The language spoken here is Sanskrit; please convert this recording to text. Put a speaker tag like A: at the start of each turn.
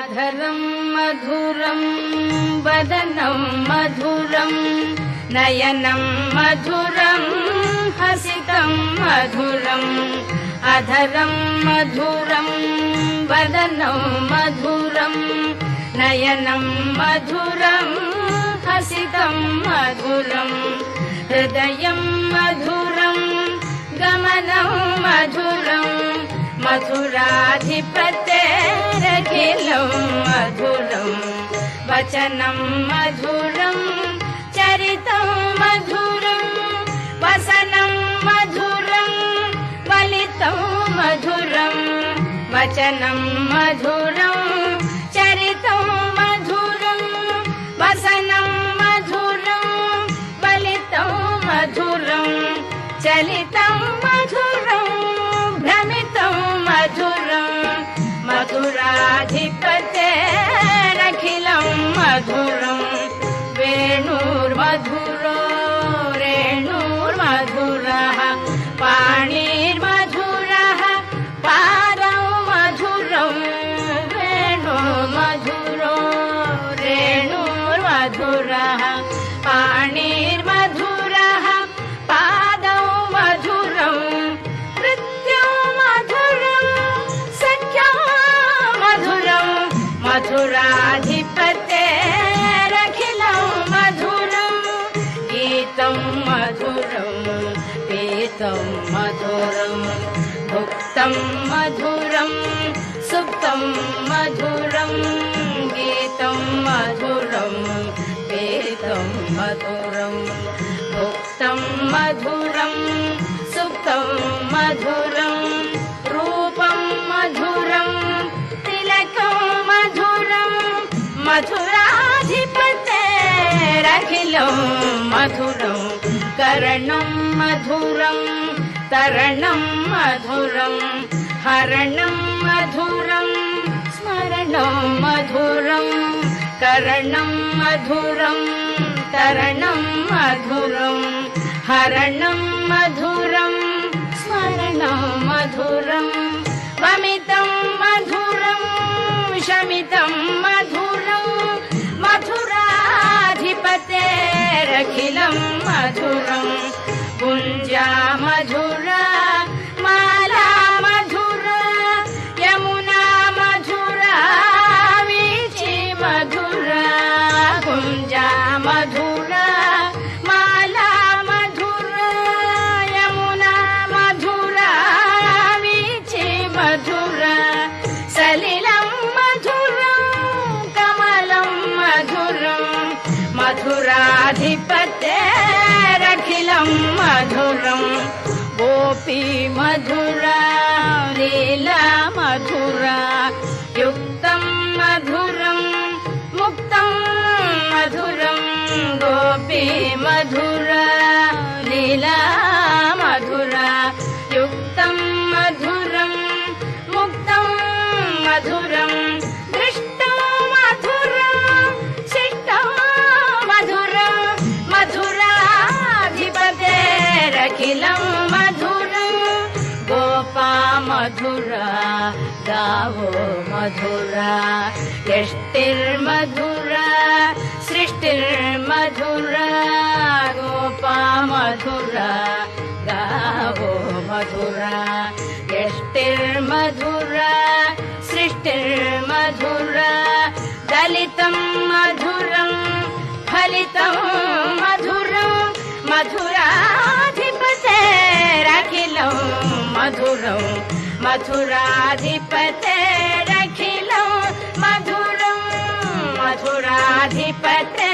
A: अधरं मधुरं वदनं मधुरं नयनं मधुरं हसितं मधुरम् अधरं मधुरं वदनं मधुरं नयनं मधुरं हसितं मधुरं हृदयं मधुरं गमनं मधुरं मधुराधिपतेरखिलं मधुरं वचनं मधुरं चरितं मधुरं वसनं मधुरं वलितं मधुरं वचनं मधुरं चरितं मधुरं वसनं मधुरं वलितं मधुरं चलितं मधुरं भ्रमितं मधुरं मधुराधिपतेरखिलं मधुरं वेणुर्मधुरो रेणुर्मधुरः पाणिर्मधुरः पादौ मधुरं वेणुर्मधुरो रेणुर्मधुरः पाणिर्मधुरः पादौ मधुरं नृत्यं मधुरं सख्यं मधुरं मधुराधिपतेरखिलं मधुरं गीतं मधुरं पीतं मधुरं भुक्तं मधुरं सुप्तं मधुरं गीतं मधुरं पीतं मधुरं भुक्तं मधुरं सुप्तं मधुरं रूपं मधुरं तिलकं मधुरं मधुराधिपतेरखिलं मधुरं करणं मधुरं तरणं मधुरं हरणं मधुरं स्मरणं मधुरं करणं मधुरं तरणं मधुरं हरणं मधुरं स्मरणं मधुरं वमितं मधुरं शमितं मधुरं मधुराधिपतेरखिलं मधुरं कुञ्जा मधुरा माला मधुरा यमुना मधुरा वीची मधुरा कुञ्जा मधुरा माला मधुरा यमुना मधुरा वीची मधुरा सलिलं मधुरं कमलं मधुरं मधुराधिपतेरखिलं मधुरं गोपी मधुरा लीला मधुरा युक्तं मधुरं मुक्तं मधुरं गोपी मधुरा लीला मधुरा युक्तं मधुरं मुक्तं मधुरं दृष्टं मधुरं शिष्टं मधुरं मधुराधिपतेरखिलं मधुरं गोपा मधुरा गावो मधुरा यष्टिर्मधुरा सृष्टिर्मधुरा गोपा मधुरा गावो मधुरा यष्टिर्मधुरा सृष्टिर्मधुरा दलितं मधुरं फलितं मधुरं मधुराधिपतेरखिलं मधुरं मधुराधिपतेरखिलं मधुरं मधुराधिपते